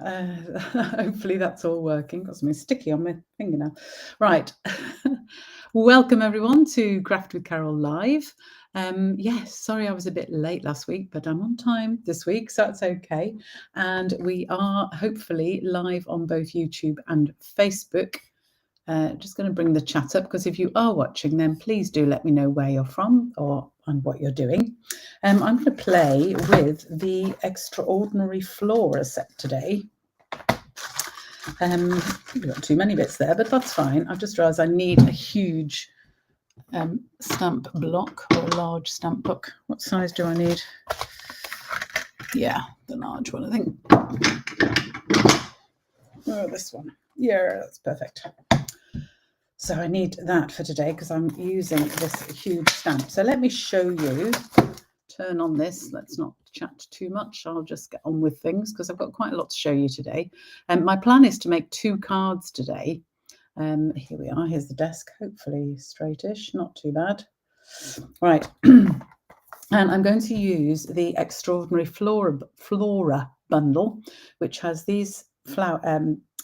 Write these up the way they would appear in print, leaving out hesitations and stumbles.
Hopefully that's all working. Got something sticky on my finger now. Right. Welcome everyone to Craft with Carol Live. Yes, sorry I was a bit late last week, but I'm on time this week, so that's okay. And we are hopefully live on both YouTube and Facebook. Just going to bring the chat up, because if you are watching, then please do let me know where you're from and what you're doing. I'm going to play with the Extraordinary Flora set today. We've got too many bits there, but that's fine. I've just realised I need a huge stamp block, or a large stamp book. What size do I need? Yeah, the large one, I think. Oh, this one. Yeah, that's perfect. So I need that for today because I'm using this huge stamp. So let me show you. Turn on this. Let's not chat too much. I'll just get on with things because I've got quite a lot to show you today. My plan is to make 2 cards today. Here we are. Here's the desk. Hopefully straightish. Not too bad. Right. And I'm going to use the Extraordinary Flora bundle, which has these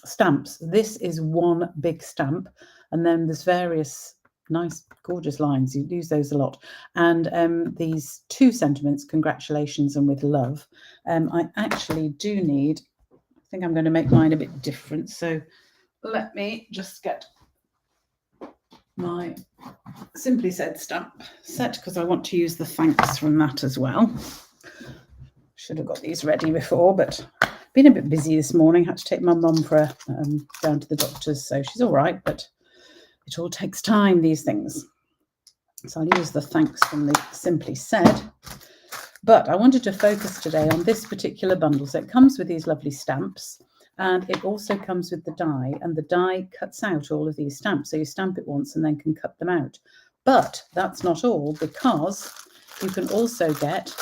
stamps. This is one big stamp. And then there's various nice, gorgeous lines. You use those a lot. And these 2 sentiments, congratulations and with love. I actually do need, I think I'm going to make mine a bit different. So let me just get my Simply Said stamp set, because I want to use the thanks from that as well. Should have got these ready before, but been a bit busy this morning. Had to take my mum for down to the doctor's, so she's all right, but it all takes time, these things. So I'll use the thanks from the Simply Said. But I wanted to focus today on this particular bundle. So it comes with these lovely stamps, and it also comes with the die, and the die cuts out all of these stamps. So you stamp it once and then can cut them out. But that's not all, because you can also get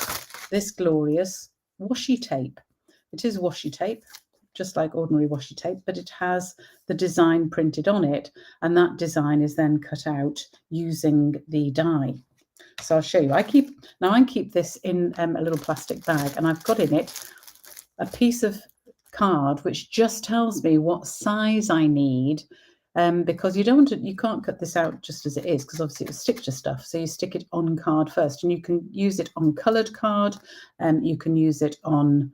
this glorious washi tape. It is washi tape, just like ordinary washi tape, but it has the design printed on it, and that design is then cut out using the die. So I'll show you. I keep this in a little plastic bag, and I've got in it a piece of card which just tells me what size I need, because you can't cut this out just as it is, because obviously it will stick to stuff. So you stick it on card first, and you can use it on coloured card, you can use it on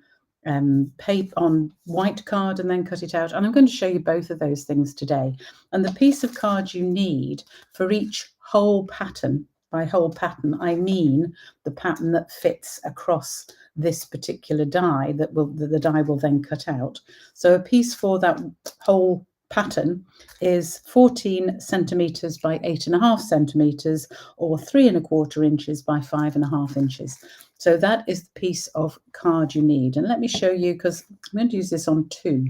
paper, on white card, and then cut it out. And I'm going to show you both of those things today. And the piece of card you need for each whole pattern, by whole pattern I mean the pattern that fits across this particular die that the die will then cut out. So a piece for that whole pattern is 14 centimeters by 8.5 centimeters, or 3¼ inches by 5.5 inches. So that is the piece of card you need. And let me show you, because I'm going to use this on 2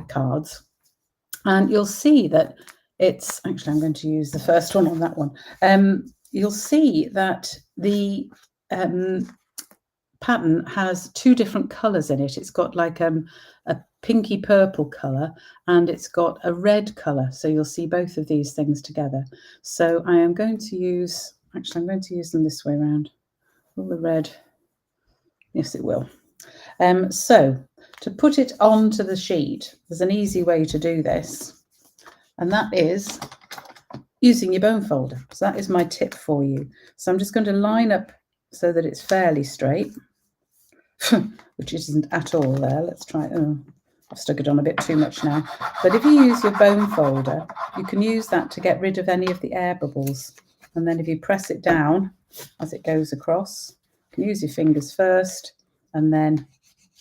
cards. And you'll see that it's, actually I'm going to use the first one on that one. You'll see that the pattern has 2 different colours in it. It's got like a pinky purple colour, and it's got a red colour. So you'll see both of these things together. So I am going to use, actually I'm going to use them this way around. Will the red? Yes, it will. So to put it onto the sheet, there's an easy way to do this, and that is using your bone folder. So that is my tip for you. So I'm just going to line up so that it's fairly straight, which isn't at all there. Let's try. Oh, I've stuck it on a bit too much now. But if you use your bone folder, you can use that to get rid of any of the air bubbles. And then if you press it down as it goes across, you can use your fingers first, and then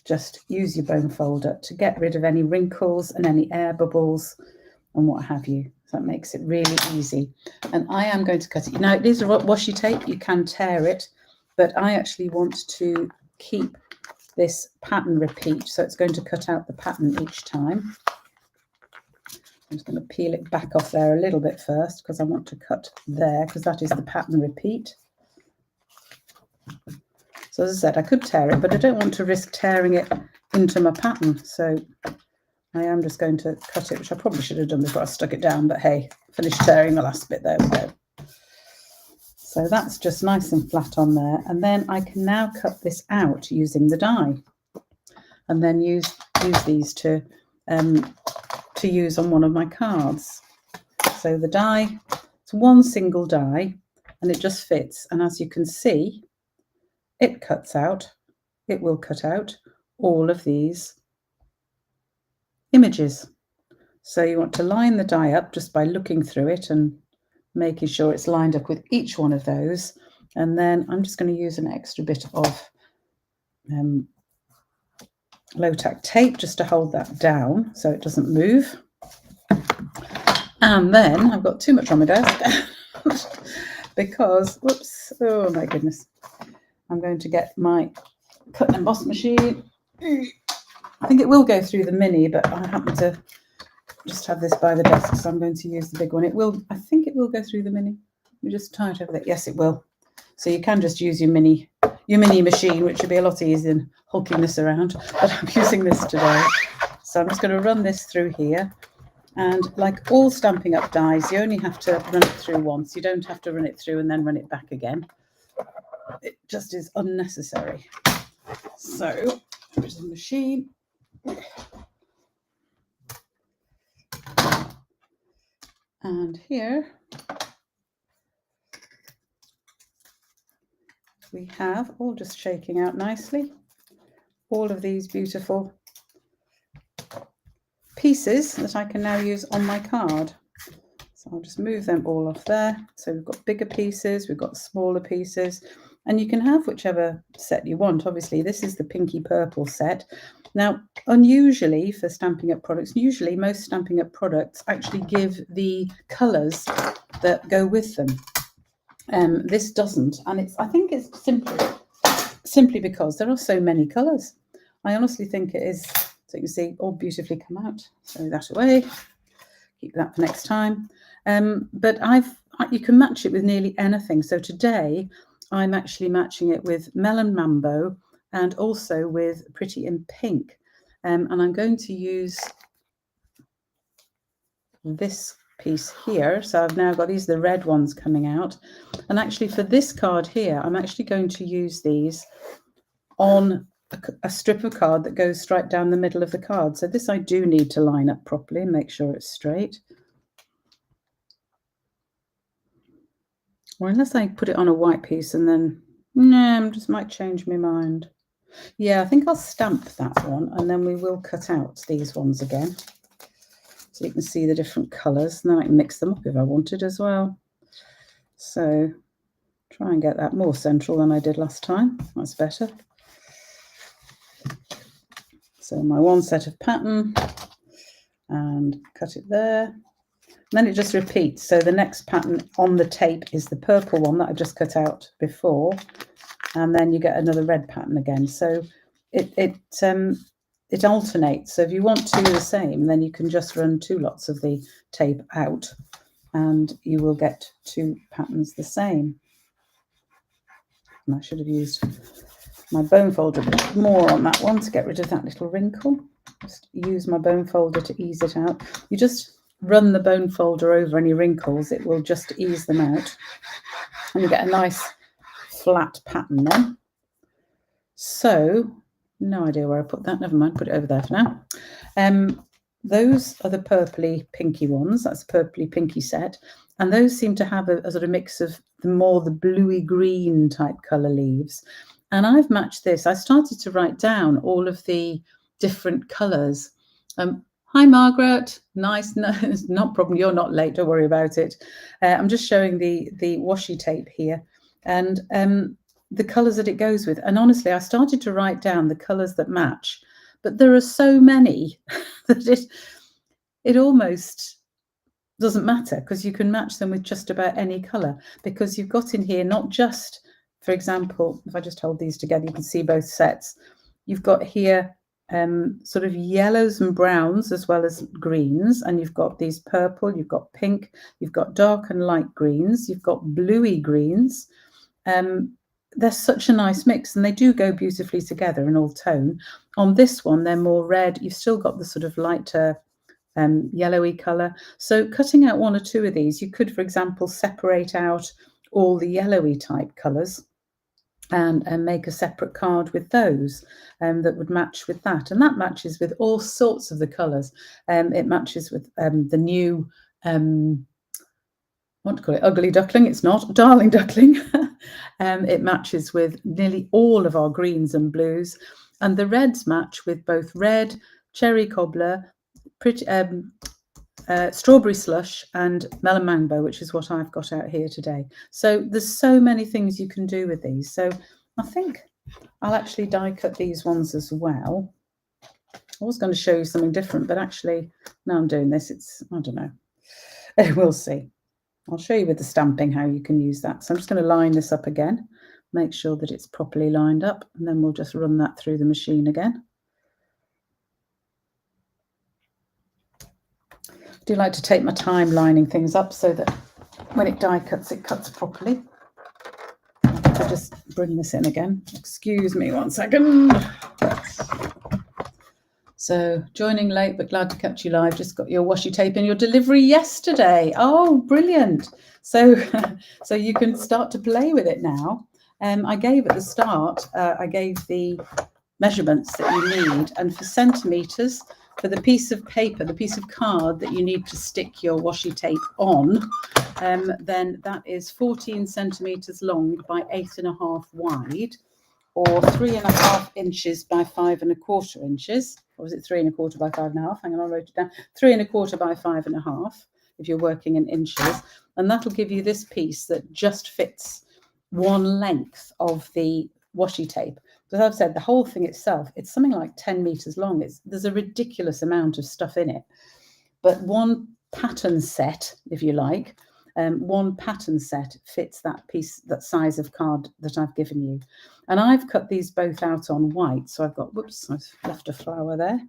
just use your bone folder to get rid of any wrinkles and any air bubbles and what have you. So that makes it really easy. And I am going to cut it. Now, it is a washi tape. You can tear it, but I actually want to keep this pattern repeat. So it's going to cut out the pattern each time. I'm just going to peel it back off there a little bit first, because I want to cut there, because that is the pattern repeat. So as I said, I could tear it, but I don't want to risk tearing it into my pattern. So I am just going to cut it, which I probably should have done before I stuck it down, but hey, finished tearing the last bit. There we go. So that's just nice and flat on there. And then I can now cut this out using the die, and then use use these to use on one of my cards. So the die, it's one single die, and it just fits. And as you can see, it will cut out all of these images. So you want to line the die up just by looking through it and making sure it's lined up with each one of those. And then I'm just going to use an extra bit of low-tack tape just to hold that down so it doesn't move. And then I've got too much on my desk because, whoops, oh my goodness, I'm going to get my cut and emboss machine. I think it will go through the mini, but I happen to just have this by the desk, so I'm going to use the big one. I think it will go through the mini. You just tie it over there. Yes, it will. So you can just use your mini machine, which would be a lot easier than hulking this around. But I'm using this today. So I'm just going to run this through here. And like all Stampin' Up dies, you only have to run it through once. You don't have to run it through and then run it back again. It just is unnecessary. So there's the machine. And here we have, all just shaking out nicely, all of these beautiful pieces that I can now use on my card. So I'll just move them all off there. So we've got bigger pieces, we've got smaller pieces, and you can have whichever set you want. Obviously, this is the pinky purple set. Now, unusually for Stampin' Up products, usually most Stampin' Up products actually give the colours that go with them. This doesn't, and I think it's simply because there are so many colours. I honestly think it is. So you can see all beautifully come out. Throw that away. Keep that for next time. But you can match it with nearly anything. So today I'm actually matching it with Melon Mambo and also with Pretty in Pink. And I'm going to use this piece here. So I've now got these, the red ones coming out. And actually for this card here, I'm actually going to use these on a strip of card that goes straight down the middle of the card. So this I do need to line up properly and make sure it's straight. Or unless I put it on a white piece and then, no, I just might change my mind. Yeah, I think I'll stamp that one and then we will cut out these ones again. So you can see the different colours. And then I can mix them up if I wanted as well. So try and get that more central than I did last time. That's better. So my one set of pattern and cut it there. And then it just repeats. So the next pattern on the tape is the purple one that I just cut out before. And then you get another red pattern again. So it alternates. So if you want two the same, then you can just run two lots of the tape out and you will get two patterns the same. And I should have used my bone folder a bit more on that one to get rid of that little wrinkle. Just use my bone folder to ease it out. You just run the bone folder over any wrinkles, it will just ease them out. And you get a nice flat pattern then. So, no idea where I put that, never mind, put it over there for now. Those are the purpley pinky ones, that's a purpley pinky set. And those seem to have a sort of mix of the bluey green type colour leaves. And I've matched this. I started to write down all of the different colours. Hi, Margaret. Nice. No, it's not a problem. You're not late. Don't worry about it. I'm just showing the washi tape here and the colours that it goes with. And honestly, I started to write down the colours that match, but there are so many that it almost doesn't matter because you can match them with just about any colour because you've got in here not just, for example, if I just hold these together, you can see both sets. You've got here sort of yellows and browns as well as greens, and you've got these purple, you've got pink, you've got dark and light greens, you've got bluey greens. They're such a nice mix and they do go beautifully together in all tone. On this one, they're more red. You've still got the sort of lighter yellowy colour. So cutting out one or two of these, you could, for example, separate out all the yellowy type colours and make a separate card with those that would match with that. And that matches with all sorts of the colours. It matches with the new, what to call it, ugly duckling. It's not, darling duckling. It matches with nearly all of our greens and blues. And the reds match with both red, cherry cobbler, strawberry slush and melon mango, which is what I've got out here today. So there's so many things you can do with these. So I think I'll actually die cut these ones as well. I was going to show you something different, but actually now I'm doing this, I don't know. We'll see. I'll show you with the stamping how you can use that. So I'm just going to line this up again, make sure that it's properly lined up, and then we'll just run that through the machine again. I do like to take my time lining things up so that when it die cuts, it cuts properly. I'll just bring this in again. Excuse me 1 second. So joining late, but glad to catch you live. Just got your washi tape in your delivery yesterday. Oh, brilliant. So you can start to play with it now. I gave at the start, I gave the measurements that you need, and for centimetres, for the piece of paper, the piece of card that you need to stick your washi tape on, then that is 14 centimetres long by 8.5 wide, or 3.5 inches by 5.25 inches. Or was it 3.25 by 5.5? Hang on, I wrote it down. 3.25 by 5.5 if you're working in inches. And that'll give you this piece that just fits one length of the washi tape. As I've said, the whole thing itself, it's something like 10 meters long. There's a ridiculous amount of stuff in it. But one pattern set, if you like, one pattern set fits that piece, that size of card that I've given you. And I've cut these both out on white. So I've got, whoops, I've left a flower there.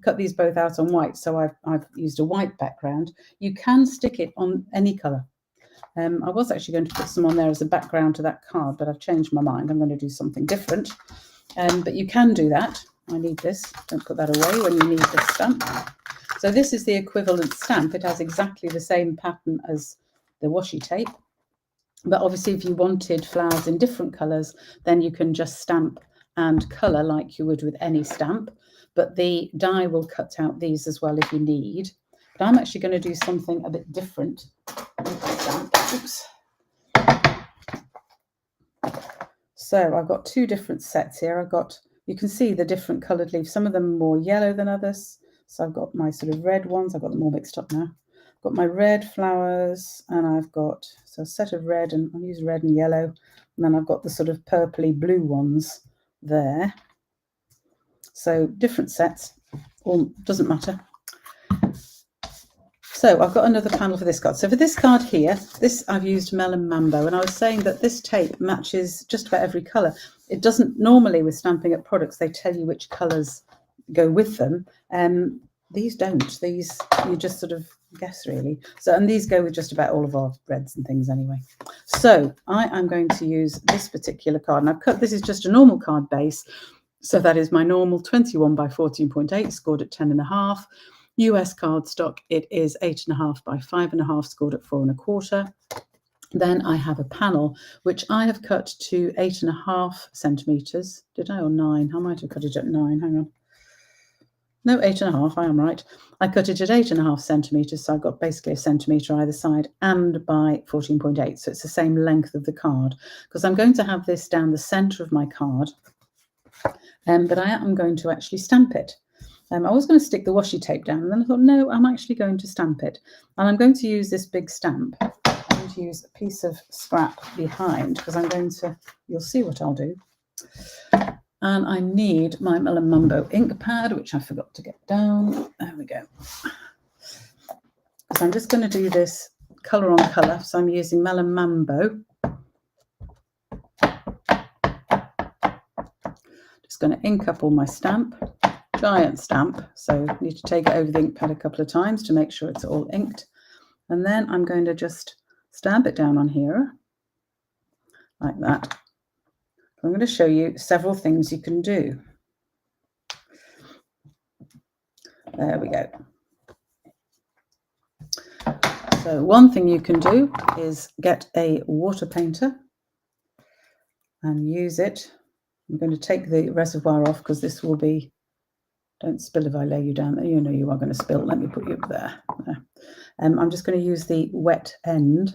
Cut these both out on white. So I've used a white background. You can stick it on any colour. I was actually going to put some on there as a background to that card, but I've changed my mind. I'm going to do something different. But you can do that. I need this. Don't put that away when you need this stamp. So this is the equivalent stamp. It has exactly the same pattern as the washi tape. But obviously, if you wanted flowers in different colours, then you can just stamp and colour like you would with any stamp. But the die will cut out these as well if you need. But I'm actually going to do something a bit different with the stamp. Oops. So I've got two different sets here. You can see the different coloured leaves. Some of them are more yellow than others. So I've got my sort of red ones. I've got them all mixed up now. I've got my red flowers, and I've got a set of red, and I'll use red and yellow. And then I've got the sort of purpley blue ones there. So different sets, all doesn't matter. So I've got another panel for this card. So for this card here, this I've used Melon Mambo, and I was saying that this tape matches just about every colour. It doesn't normally with Stampin' Up products, they tell you which colours go with them. These don't. These you just sort of guess really. So, and these go with just about all of our reds and things anyway. So I am going to use this particular card, and I've cut, this is just a normal card base. So that is my normal 21 by 14.8, scored at 10.5. US cardstock, it is 8.5 by 5.5, scored at 4.25. Then I have a panel which I have cut to 8.5 centimeters. Did I, or 9? I might have cut it at 9. Hang on. No, 8.5. I am right. I cut it at 8.5 centimeters, so I've got basically a centimeter either side, and by 14.8. So it's the same length of the card, because I'm going to have this down the center of my card, but I am going to actually stamp it. I was going to stick the washi tape down, and then I thought, no, I'm actually going to stamp it. And I'm going to use this big stamp. I'm going to use a piece of scrap behind, because I'm going to, you'll see what I'll do. And I need my Melon Mambo ink pad, which I forgot to get down. There we go. So I'm just going to do this colour on colour. So I'm using Melon Mambo. Just going to ink up all my stamp. Giant stamp, so I need to take it over the ink pad a couple of times to make sure it's all inked. And then I'm going to just stamp it down on here like that. I'm going to show you several things you can do. There we go. So one thing you can do is get a water painter and use it. I'm going to take the reservoir off because this will be, don't spill if I lay you down there. You know you are going to spill. Let me put you up there. I'm just going to use the wet end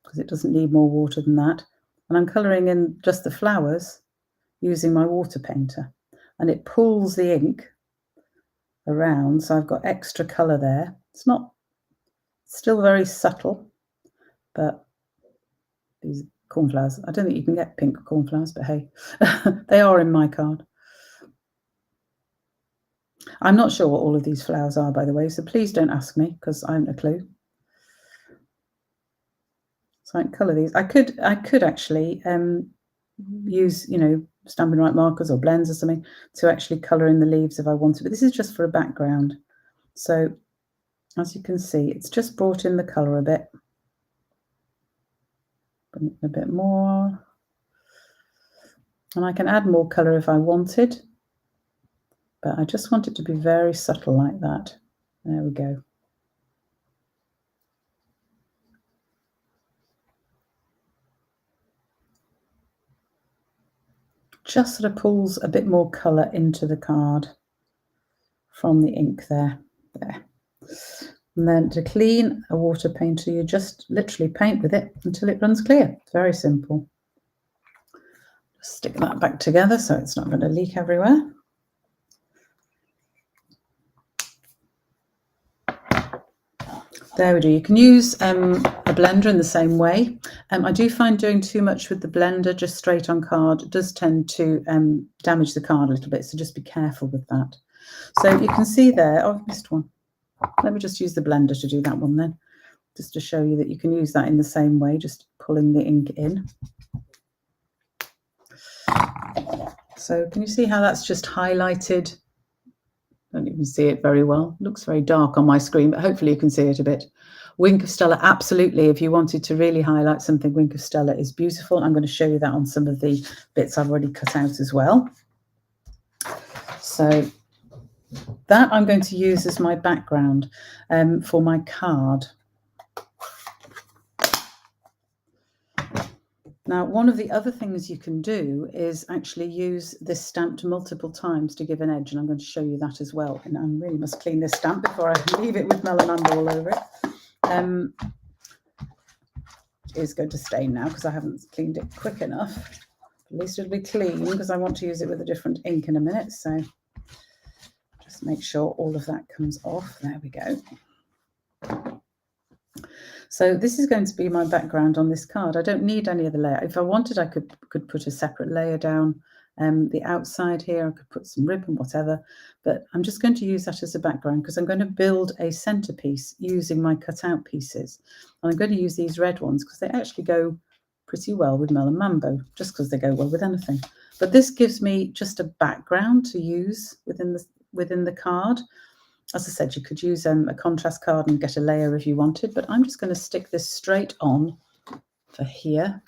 because it doesn't need more water than that. And I'm colouring in just the flowers using my water painter. And it pulls the ink around, so I've got extra colour there. It's not, still very subtle, but these cornflowers, I don't think you can get pink cornflowers, but hey, they are in my card. I'm not sure what all of these flowers are, by the way, so please don't ask me because I haven't a clue. So I can colour these. I could actually use, you know, Stampin' Right markers or blends or something to actually colour in the leaves if I wanted, but this is just for a background. So as you can see, it's just brought in the colour a bit. Bring it a bit more. And I can add more colour if I wanted, but I just want it to be very subtle like that. There we go. Just sort of pulls a bit more colour into the card from the ink there. And then to clean a water painter, you just literally paint with it until it runs clear. It's very simple. Just stick that back together so it's not going to leak everywhere. There we do. You can use a blender in the same way. I do find doing too much with the blender just straight on card does tend to damage the card a little bit, so just be careful with that. So you can see there, oh, I've missed one. Let me just use the blender to do that one then, just to show you that you can use that in the same way, just pulling the ink in. So can you see how that's just highlighted? Don't even see it very well. It looks very dark on my screen, but hopefully you can see it a bit. Wink of Stella, absolutely. If you wanted to really highlight something, Wink of Stella is beautiful. I'm going to show you that on some of the bits I've already cut out as well. So that I'm going to use as my background for my card. Now, one of the other things you can do is actually use this stamp multiple times to give an edge, and I'm going to show you that as well. And I really must clean this stamp before I leave it with melamine all over it. It is going to stain now because I haven't cleaned it quick enough. At least it'll be clean because I want to use it with a different ink in a minute. So just make sure all of that comes off. There we go. So this is going to be my background on this card. I don't need any other layer. If I wanted, I could put a separate layer down the outside here. I could put some ribbon, whatever, but I'm just going to use that as a background because I'm going to build a centerpiece using my cutout pieces. And I'm going to use these red ones because they actually go pretty well with Melon Mambo, just because they go well with anything. But this gives me just a background to use within the card. As I said, you could use a contrast card and get a layer if you wanted, but I'm just going to stick this straight on for here.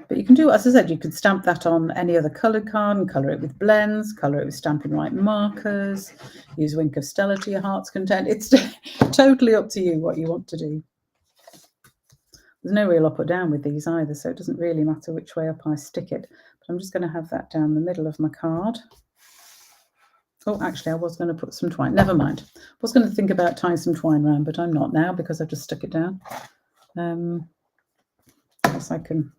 But you can do, as I said, you could stamp that on any other coloured card and colour it with blends, colour it with Stampin' Right markers, use Wink of Stella to your heart's content. It's totally up to you what you want to do. There's no real up or down with these either, so it doesn't really matter which way up I stick it. But I'm just going to have that down the middle of my card. Oh, actually, I was going to put some twine. Never mind. I was going to think about tying some twine around, but I'm not now because I've just stuck it down. Yes, I can.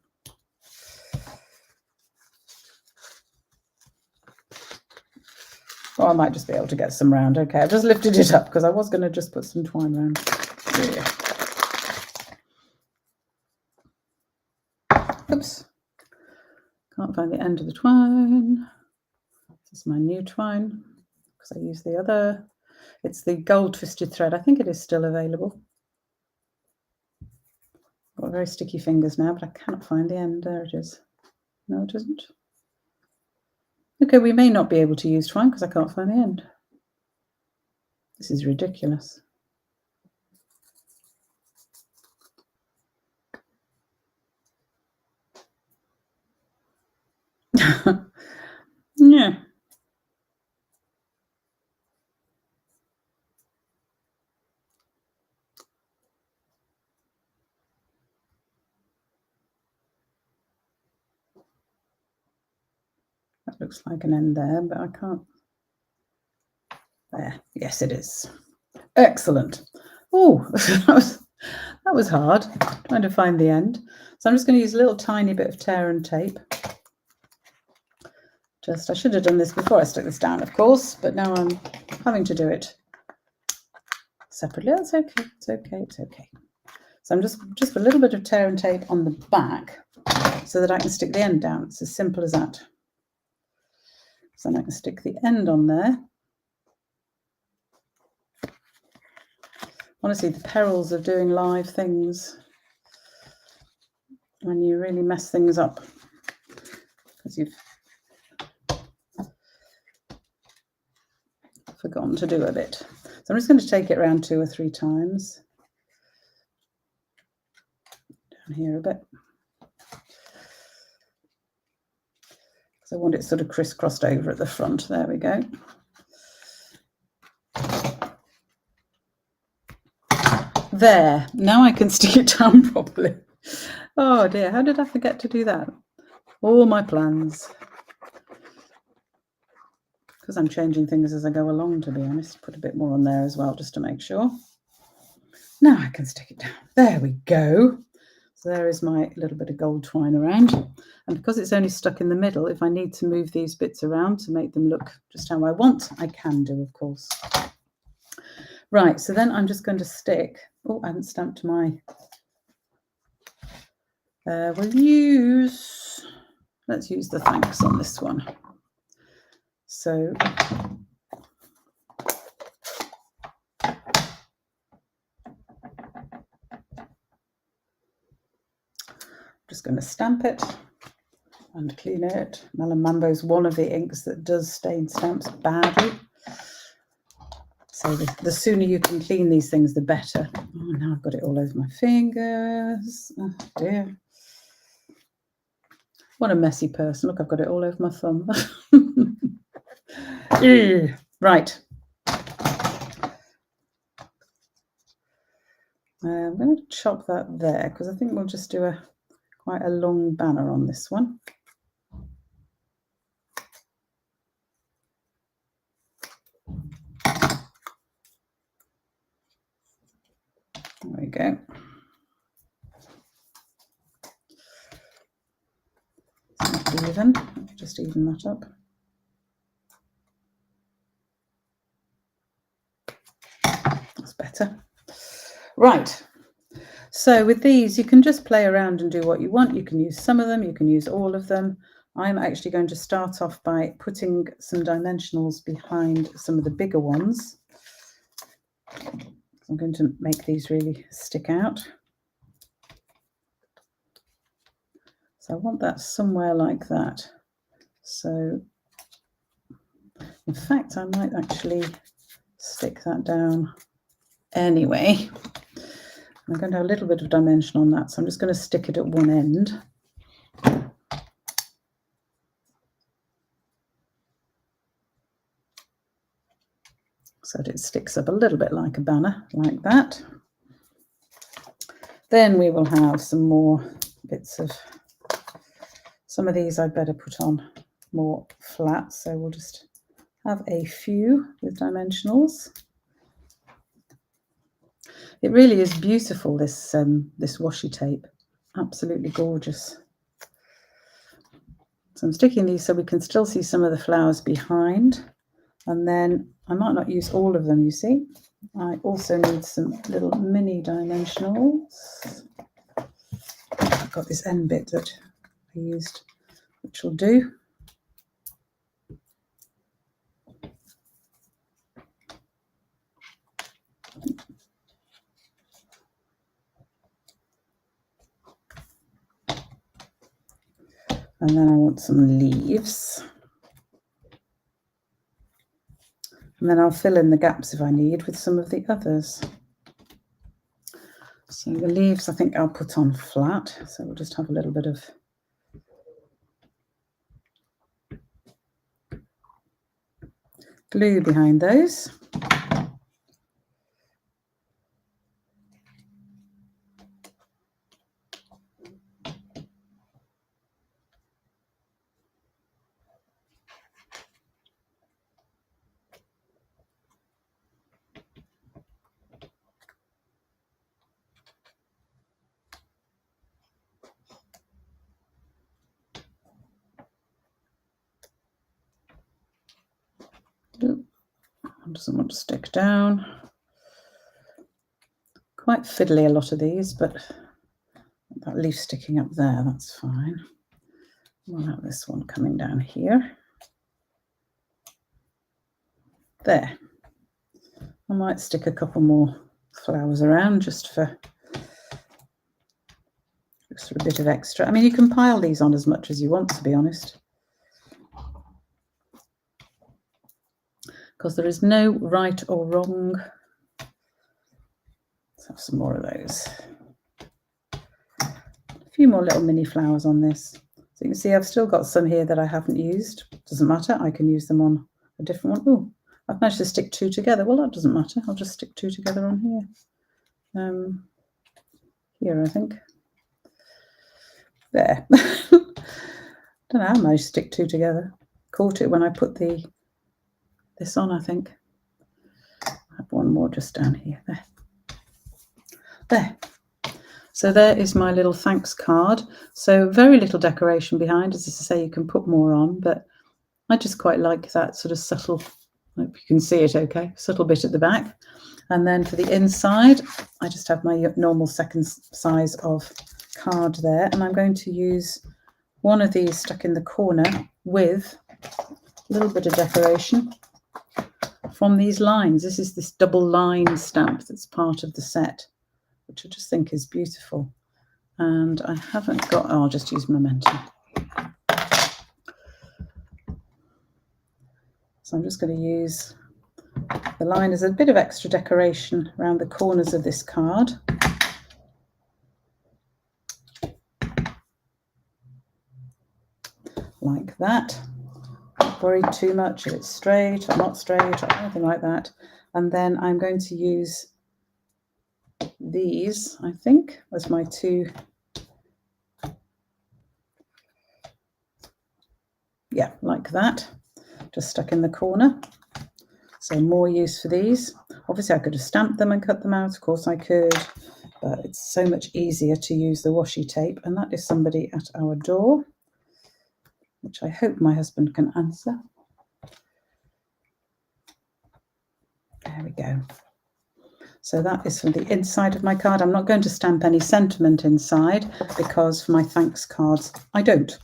Oh, I might just be able to get some round. Okay, I've just lifted it up because I was going to just put some twine around. Yeah. Oops. Can't find the end of the twine. This is my new twine because I use the other. It's the gold twisted thread. I think it is still available. Got very sticky fingers now, but I cannot find the end. There it is. No, it isn't. Okay, we may not be able to use twine because I can't find the end. This is ridiculous. Yeah. looks like an end there, but I can't. There, yes, it is. Excellent. Oh, that was hard, trying to find the end. So I'm just going to use a little tiny bit of tear and tape. I should have done this before I stuck this down, of course, but now I'm having to do it separately. That's okay, it's okay, it's okay. So I'm just a little bit of tear and tape on the back so that I can stick the end down. It's as simple as that. So then I can stick the end on there. Honestly, the perils of doing live things when you really mess things up because you've forgotten to do a bit. So I'm just going to take it around 2 or 3 times. Down here a bit. So I want it sort of crisscrossed over at the front. There we go. There, now I can stick it down properly. Oh dear, how did I forget to do that? All my plans. Because I'm changing things as I go along, to be honest. Put a bit more on there as well, just to make sure. Now I can stick it down. There we go. So there is my little bit of gold twine around. And because it's only stuck in the middle, if I need to move these bits around to make them look just how I want, I can do, of course. Right, so then I'm just going to stick... Oh, I haven't stamped my... let's use the thanks on this one. So just going to stamp it and clean it. Melon Mambo is one of the inks that does stain stamps badly. So the sooner you can clean these things, the better. Oh, now I've got it all over my fingers. Oh dear. What a messy person. Look, I've got it all over my thumb. Right. I'm going to chop that there because I think we'll just do quite a long banner on this one. There we go. It's not even. Just even that up. That's better. Right. So with these, you can just play around and do what you want. You can use some of them. You can use all of them. I'm actually going to start off by putting some dimensionals behind some of the bigger ones. I'm going to make these really stick out. So I want that somewhere like that. So in fact, I might actually stick that down anyway. I'm going to have a little bit of dimension on that, so I'm just going to stick it at one end. So that it sticks up a little bit like a banner, like that. Then we will have some more bits of, some of these I'd better put on more flat, so we'll just have a few with dimensionals. It really is beautiful, this washi tape, absolutely gorgeous. So I'm sticking these so we can still see some of the flowers behind, and then I might not use all of them, you see. I also need some little mini dimensionals. I've got this end bit that I used, which will do. And then I want some leaves. And then I'll fill in the gaps if I need with some of the others. So the leaves I think I'll put on flat. So we'll just have a little bit of glue behind those. one doesn't want to stick down. Quite fiddly, a lot of these, but that leaf sticking up there, that's fine. We'll have this one coming down here. There. I might stick a couple more flowers around just for a bit of extra. I mean, you can pile these on as much as you want, to be honest, because there is no right or wrong. Let's have some more of those. A few more little mini flowers on this. So you can see I've still got some here that I haven't used. Doesn't matter, I can use them on a different one. Oh, I've managed to stick two together. Well, that doesn't matter. I'll just stick two together on here. Here, I think. There. Don't know how I managed to stick two together. Caught it when I put this on, I think. I have one more just down here. There. So there is my little thanks card. So very little decoration behind. As I say, you can put more on, but I just quite like that sort of subtle, I hope you can see it okay, subtle bit at the back. And then for the inside, I just have my normal second size of card there, and I'm going to use one of these stuck in the corner with a little bit of decoration from these lines. This is this double line stamp that's part of the set, which I just think is beautiful. And I haven't got, I'll just use Momentum. So I'm just going to use the line as a bit of extra decoration around the corners of this card. Like that. Don't worry too much if it's straight or not straight or anything like that. And then I'm going to use these, I think, as my two. Yeah, like that. Just stuck in the corner. So more use for these. Obviously I could have stamped them and cut them out, of course I could, but it's so much easier to use the washi tape. And that is somebody at our door, which I hope my husband can answer. There we go. So that is from the inside of my card. I'm not going to stamp any sentiment inside because for my thanks cards, I don't.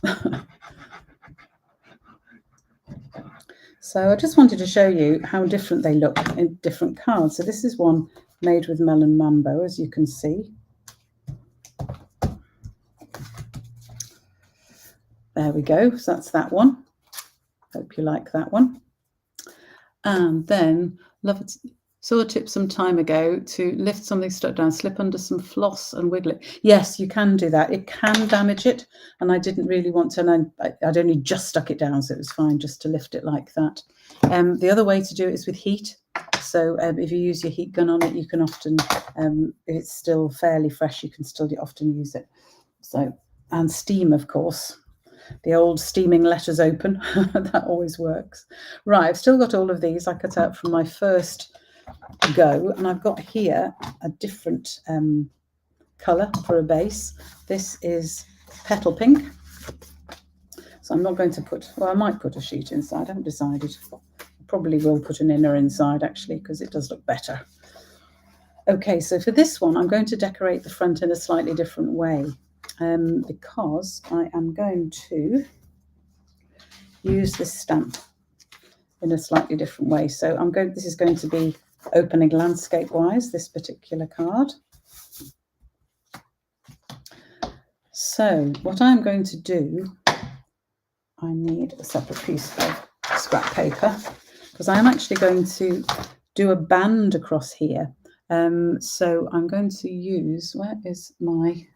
So I just wanted to show you how different they look in different cards. So this is one made with Melon Mambo, as you can see. There we go. So that's that one. Hope you like that one. And then saw a tip some time ago to lift something stuck down, slip under some floss and wiggle it. Yes, you can do that. It can damage it, and I didn't really want to, and I'd only just stuck it down, so it was fine just to lift it like that. The other way to do it is with heat. So if you use your heat gun on it, you can often, if it's still fairly fresh, you can still often use it. So, and steam, of course. The old steaming letters open, that always works. Right, I've still got all of these I cut out from my first go, and I've got here a different colour for a base. This is Petal Pink. So I'm not going to put, well, I might put a sheet inside, I haven't decided. I probably will put an inner inside actually, because it does look better. Okay, so for this one, I'm going to decorate the front in a slightly different way. Because I am going to use this stamp in a slightly different way. So this is going to be opening landscape wise, this particular card. So what I'm going to do, I need a separate piece of scrap paper because I am actually going to do a band across here. So I'm going to use, where is my,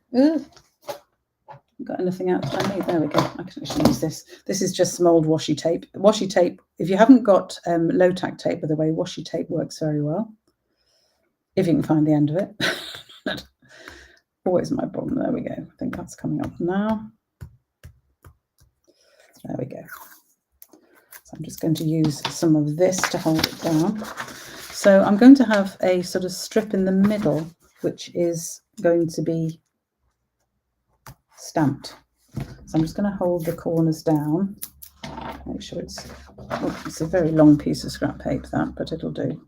got anything else I need? There we go. I can actually use this. This is just some old washi tape. Washi tape, if you haven't got low tack tape, by the way, washi tape works very well. If you can find the end of it. Always my problem. There we go. I think that's coming up now. There we go. So I'm just going to use some of this to hold it down. So I'm going to have a sort of strip in the middle, which is going to be stamped. So I'm just going to hold the corners down Make sure it's a very long piece of scrap paper, that, but it'll do.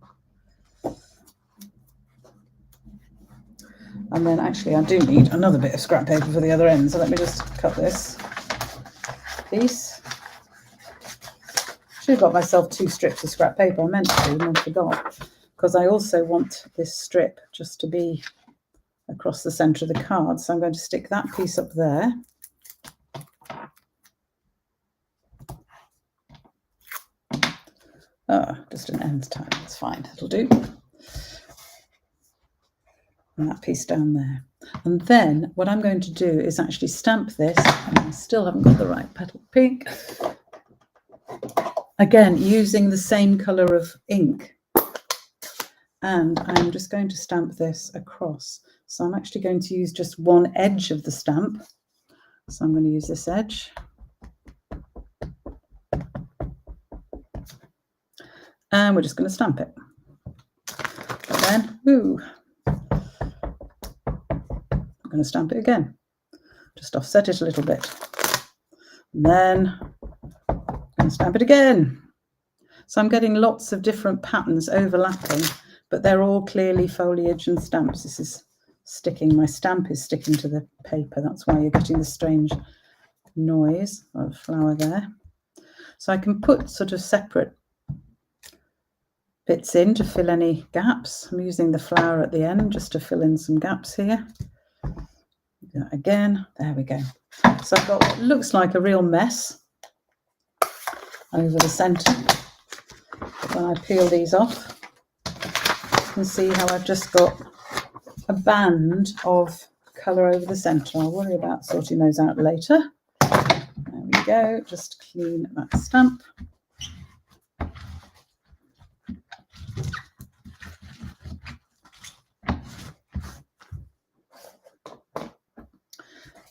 And then actually I do need another bit of scrap paper for the other end, so let me just cut this piece. Should have got myself 2 strips of scrap paper. I meant to, and I forgot, because I also want this strip just to be across the centre of the card. So I'm going to stick that piece up there. Oh, just an nth time, that's fine, it'll do. And that piece down there. And then what I'm going to do is actually stamp this, and I still haven't got the right petal pink. Again, using the same colour of ink. And I'm just going to stamp this across. So I'm actually going to use just one edge of the stamp. So I'm going to use this edge. And we're just going to stamp it. And then, I'm going to stamp it again. Just offset it a little bit. And then I'm going to stamp it again. So I'm getting lots of different patterns overlapping, but they're all clearly foliage and stamps. This is sticking, my stamp is sticking to the paper. That's why you're getting the strange noise of flower there. So I can put sort of separate bits in to fill any gaps. I'm using the flower at the end just to fill in some gaps here. Do that again. There we go. So I've got what looks like a real mess over the centre. When I peel these off, you can see how I've just got a band of colour over the centre. I'll worry about sorting those out later. There we go. Just clean that stamp.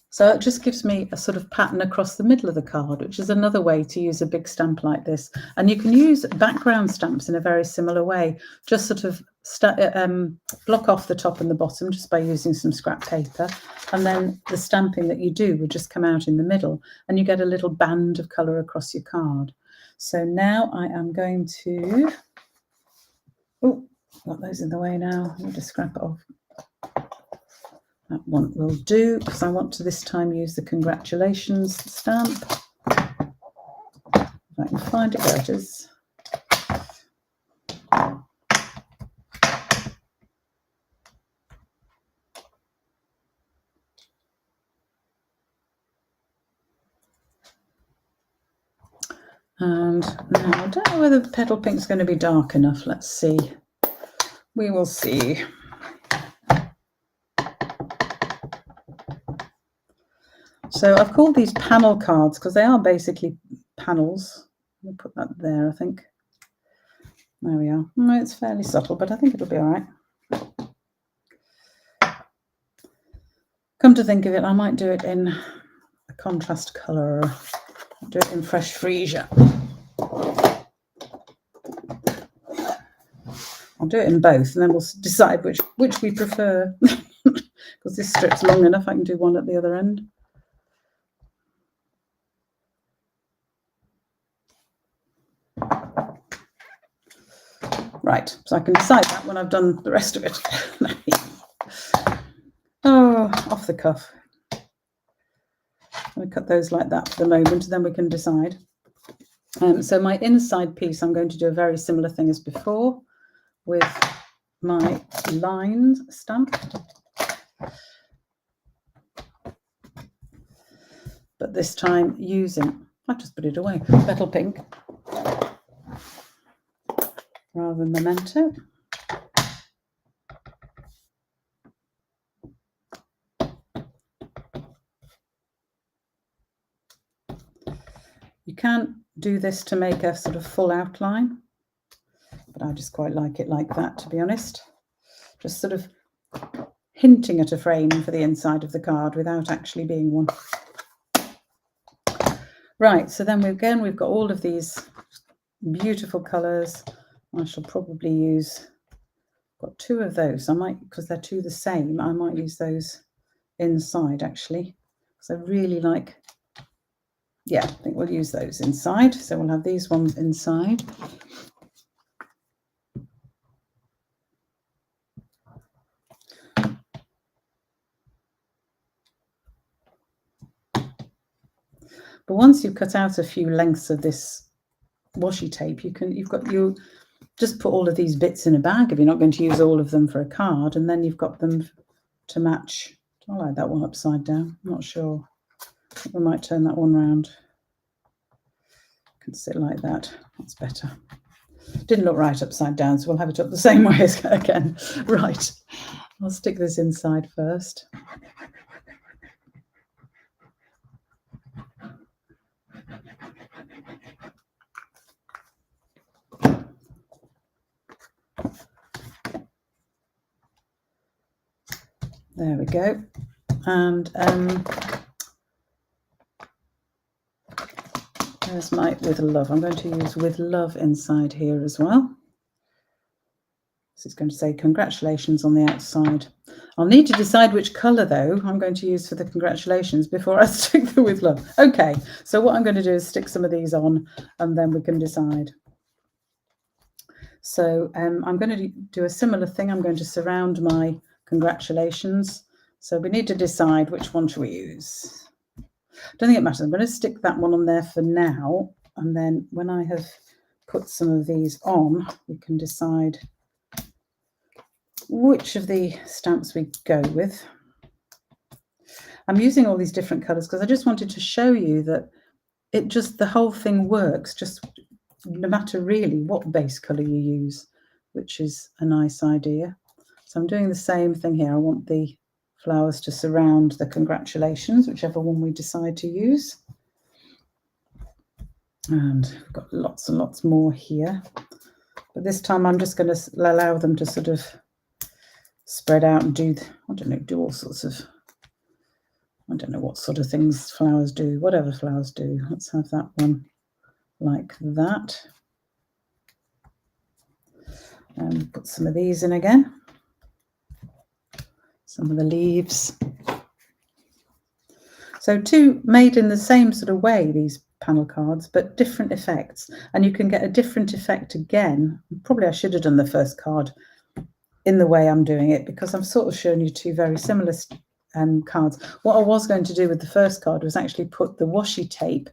So it just gives me a sort of pattern across the middle of the card, which is another way to use a big stamp like this. And you can use background stamps in a very similar way. Just sort of block off the top and the bottom just by using some scrap paper. And then the stamping that you do will just come out in the middle and you get a little band of colour across your card. So now I am going to... Oh, got those in the way now. Let me just scrap it off. That one will do, because I want to this time use the congratulations stamp. If I can find it, there it is. And now I don't know whether the petal pink is going to be dark enough. Let's see. We will see. So I've called these panel cards because they are basically panels. I'll put that there, I think. There we are. No, it's fairly subtle, but I think it'll be all right. Come to think of it, I might do it in a contrast colour. I'll do it in fresh freesia. I'll do it in both, and then we'll decide which we prefer. Because this strip's long enough, I can do one at the other end. Right, so I can decide that when I've done the rest of it. Oh, off the cuff. I'm going to cut those like that for the moment, and then we can decide. So my inside piece, I'm going to do a very similar thing as before with my lined stamp. But this time using, I just put it away, petal pink rather than memento. You can do this to make a sort of full outline, but I just quite like it like that, to be honest. Just sort of hinting at a frame for the inside of the card without actually being one. Right, so then we've got all of these beautiful colours. I shall probably use, got 2 of those. I might, because they're 2 the same, I might use those inside actually, because I really like yeah, I think we'll use those inside. So we'll have these ones inside. But once you've cut out a few lengths of this washi tape, you just put all of these bits in a bag if you're not going to use all of them for a card, and then you've got them to match. I like that one upside down. I'm not sure. We might turn that one round. Can sit like that. That's better. Didn't look right upside down, so we'll have it up the same way as again. Right. I'll stick this inside first. There we go. And there's my with love. I'm going to use with love inside here as well. This is going to say congratulations on the outside. I'll need to decide which colour though I'm going to use for the congratulations before I stick the with love. Okay, so what I'm going to do is stick some of these on and then we can decide. So I'm going to do a similar thing. I'm going to surround my congratulations. So we need to decide which one should we use. Don't think it matters. I'm going to stick that one on there for now. And then when I have put some of these on, we can decide which of the stamps we go with. I'm using all these different colours because I just wanted to show you that the whole thing works, just no matter really what base colour you use, which is a nice idea. So I'm doing the same thing here. I want the flowers to surround the congratulations, whichever one we decide to use. And we've got lots and lots more here. But this time I'm just going to allow them to sort of spread out and do all sorts of, I don't know what sort of things flowers do, whatever flowers do. Let's have that one like that. And put some of these in again. Some of the leaves. So two made in the same sort of way, these panel cards, but different effects. And you can get a different effect again. Probably I should have done the first card in the way I'm doing it because I've sort of shown you two very similar cards. What I was going to do with the first card was actually put the washi tape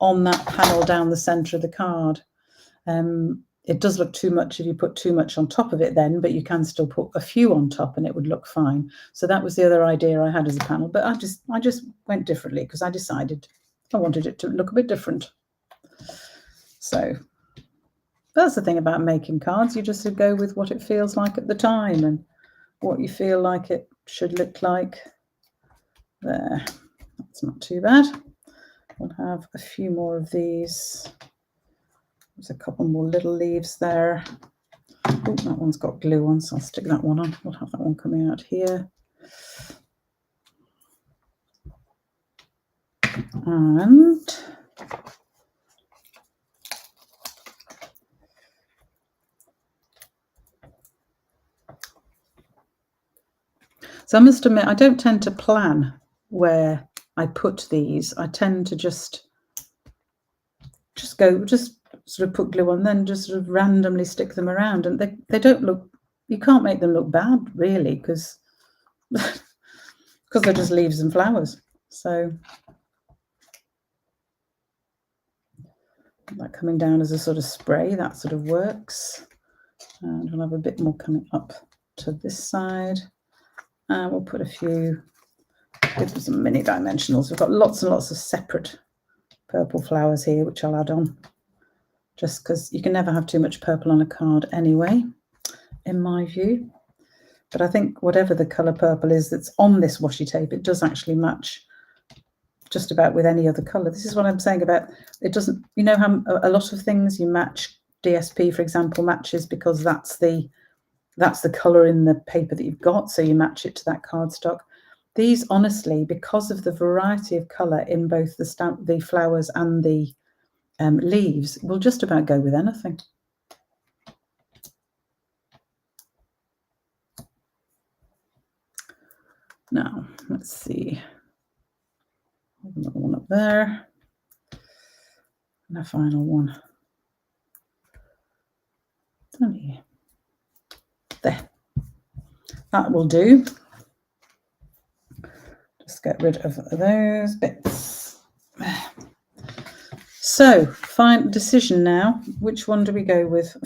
on that panel down the centre of the card. It does look too much if you put too much on top of it then, but you can still put a few on top and it would look fine. So that was the other idea I had as a panel, but I just went differently because I decided I wanted it to look a bit different. So that's the thing about making cards. You just go with what it feels like at the time and what you feel like it should look like. There, that's not too bad. We'll have a few more of these. There's a couple more little leaves there. Oh, that one's got glue on, so I'll stick that one on. We'll have that one coming out here. And so I must admit, I don't tend to plan where I put these. I tend to just sort of put glue on, then just sort of randomly stick them around, and they don't look. You can't make them look bad really because they're just leaves and flowers. So that coming down as a sort of spray, that sort of works. And we'll have a bit more coming up to this side. And we'll put a few, give them some mini dimensionals. We've got lots and lots of separate purple flowers here, which I'll add on. Just because you can never have too much purple on a card anyway, in my view. But I think whatever the colour purple is that's on this washi tape, it does actually match just about with any other colour. This is what I'm saying about it doesn't, you know how a lot of things you match, DSP for example matches because that's the colour in the paper that you've got, so you match it to that cardstock. These honestly, because of the variety of colour in both the flowers and the leaves, will just about go with anything. Now let's see, another one up there. And a final one down here. There. That will do. Just get rid of those bits. So, final decision now. Which one do we go with?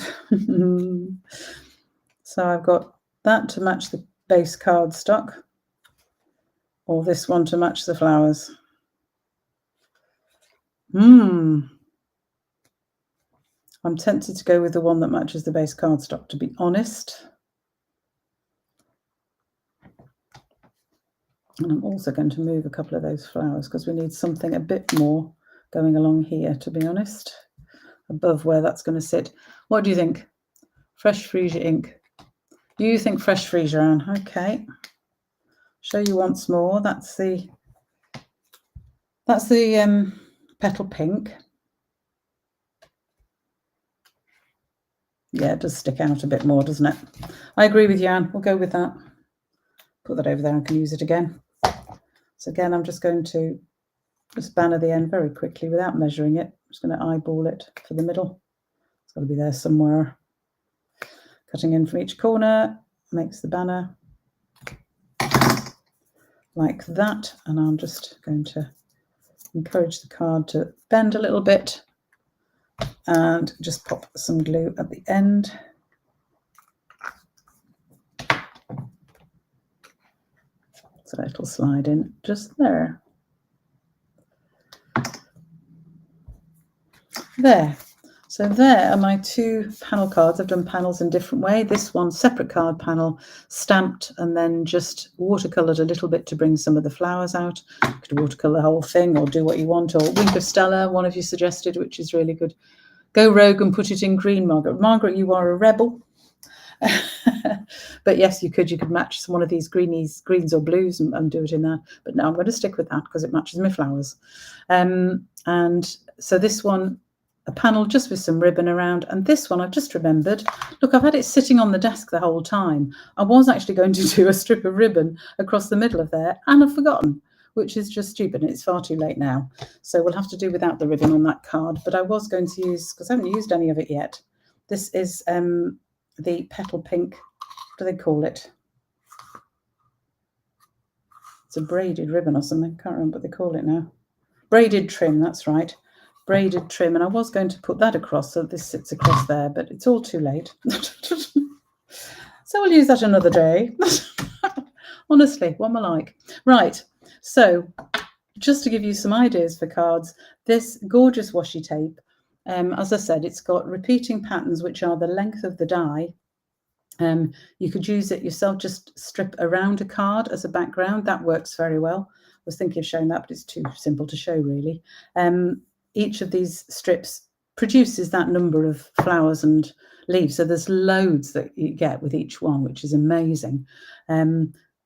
So I've got that to match the base cardstock, or this one to match the flowers. I'm tempted to go with the one that matches the base cardstock, to be honest. And I'm also going to move a couple of those flowers because we need something a bit more going along here, to be honest, above where that's going to sit. What do you think? Fresh freesia ink. You think fresh freesia, Anne? Okay. Show you once more. That's the petal pink. Yeah, it does stick out a bit more, doesn't it? I agree with you, Anne. We'll go with that. Put that over there. I can use it again. So again, I'm just going to just banner the end very quickly without measuring it. I'm just going to eyeball it for the middle. It's got to be there somewhere. Cutting in from each corner makes the banner like that. And I'm just going to encourage the card to bend a little bit and just pop some glue at the end. So it'll slide in just there. There. So there are my two panel cards. I've done panels in different way. This one, separate card panel, stamped and then just watercoloured a little bit to bring some of the flowers out. You could watercolour the whole thing or do what you want. Or Wink of Stella, one of you suggested, which is really good. Go rogue and put it in green, Margaret. Margaret, you are a rebel. But yes, you could match one of these greens or blues and do it in that. But no, I'm going to stick with that because it matches my flowers. And so this one, a panel just with some ribbon around, and this one I've just remembered. Look, I've had it sitting on the desk the whole time. I was actually going to do a strip of ribbon across the middle of there, and I've forgotten, which is just stupid, and it's far too late now. So we'll have to do without the ribbon on that card. But I was going to use, because I haven't used any of it yet. This is the petal pink. What do they call it? It's a braided ribbon or something. Can't remember what they call it now. Braided trim, that's right. Braided trim. And I was going to put that across so this sits across there, but it's all too late. So we'll use that another day. Honestly, what am I like? Right. So just to give you some ideas for cards, this gorgeous washi tape, as I said, it's got repeating patterns, which are the length of the die. You could use it yourself, just strip around a card as a background. That works very well. I was thinking of showing that, but it's too simple to show, really. Each of these strips produces that number of flowers and leaves. So there's loads that you get with each one, which is amazing.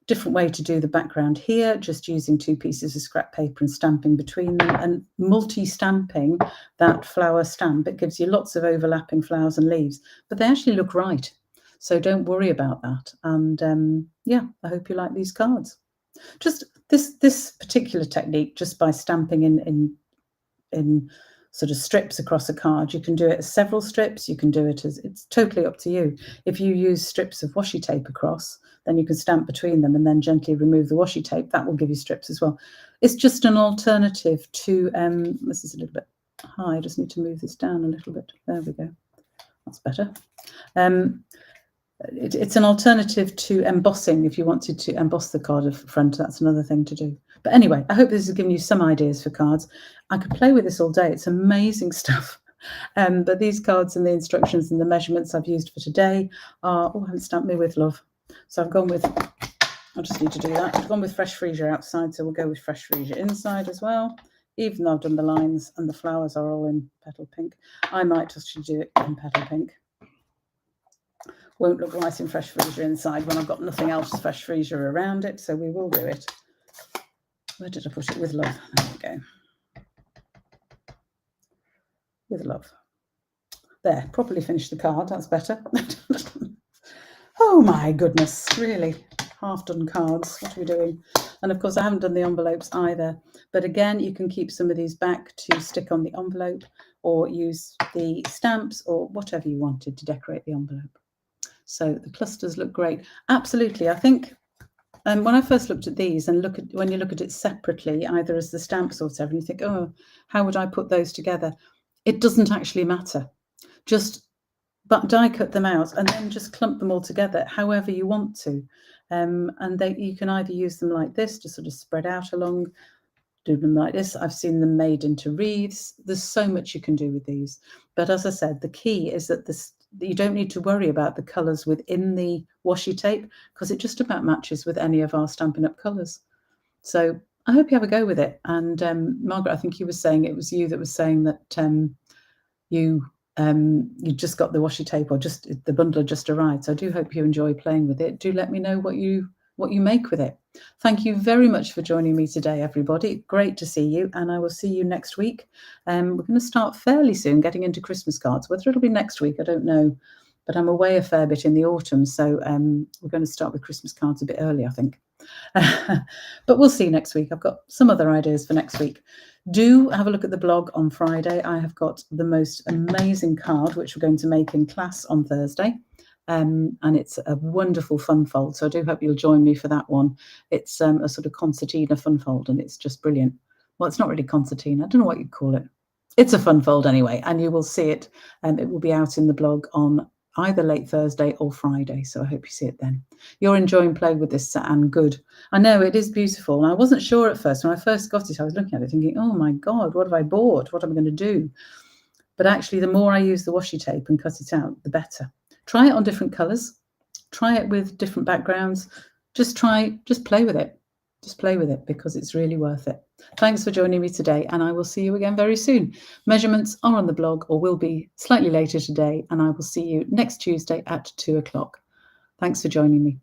Different way to do the background here, just using two pieces of scrap paper and stamping between them, and multi-stamping that flower stamp. It gives you lots of overlapping flowers and leaves, but they actually look right. So don't worry about that. And yeah, I hope you like these cards. Just this particular technique, just by stamping in sort of strips across a card, you can do it as several strips. You can do it as, it's totally up to you. If you use strips of washi tape across, then you can stamp between them and then gently remove the washi tape. That will give you strips as well. It's just an alternative to, this is a little bit high. I just need to move this down a little bit. There we go. That's better. It's an alternative to embossing. If you wanted to emboss the card of front, that's another thing to do. But anyway, I hope this has given you some ideas for cards. I could play with this all day. It's amazing stuff. But these cards and the instructions and the measurements I've used for today are, oh, I haven't stamped me with love. So I've gone with, I just need to do that. I've gone with fresh freesia outside, so we'll go with fresh freesia inside as well. Even though I've done the lines and the flowers are all in petal pink, I might just do it in petal pink. Won't look right in fresh freesia inside when I've got nothing else fresh freesia around it, so we will do it. Where did I put it? With love. There we go. With love. There, properly finished the card. That's better. Oh my goodness, really. Half done cards. What are we doing? And of course, I haven't done the envelopes either. But again, you can keep some of these back to stick on the envelope, or use the stamps or whatever you wanted to decorate the envelope. So the clusters look great. Absolutely. I think when I first looked at these and when you look at it separately, either as the stamps or whatever, and you think, oh, how would I put those together? It doesn't actually matter. Just die cut them out and then just clump them all together however you want to. And you can either use them like this to sort of spread out along, do them like this. I've seen them made into wreaths. There's so much you can do with these. But as I said, the key is that you don't need to worry about the colours within the washi tape, because it just about matches with any of our Stampin' Up! Colours. So I hope you have a go with it. And Margaret, I think you were saying, it was you that was saying that you just got the washi tape, or just the bundle just arrived. So I do hope you enjoy playing with it. Do let me know what you make with it. Thank you very much for joining me today, everybody. Great to see you, and I will see you next week. We're going to start fairly soon getting into Christmas cards. Whether it'll be next week, I don't know, but I'm away a fair bit in the autumn, so we're going to start with Christmas cards a bit early, I think. But we'll see next week. I've got some other ideas for next week. Do have a look at the blog on Friday. I have got the most amazing card, which we're going to make in class on Thursday. And it's a wonderful fun fold. So I do hope you'll join me for that one. It's a sort of concertina fun fold, and it's just brilliant. Well, it's not really concertina. I don't know what you'd call it. It's a fun fold anyway, and you will see it. It will be out in the blog on either late Thursday or Friday. So I hope you see it then. You're enjoying playing with this, and good. I know it is beautiful. And I wasn't sure at first. When I first got it, I was looking at it thinking, oh my God, what have I bought? What am I going to do? But actually, the more I use the washi tape and cut it out, the better. Try it on different colours. Try it with different backgrounds. Just play with it. Just play with it, because it's really worth it. Thanks for joining me today, and I will see you again very soon. Measurements are on the blog, or will be slightly later today, and I will see you next Tuesday at 2 o'clock. Thanks for joining me.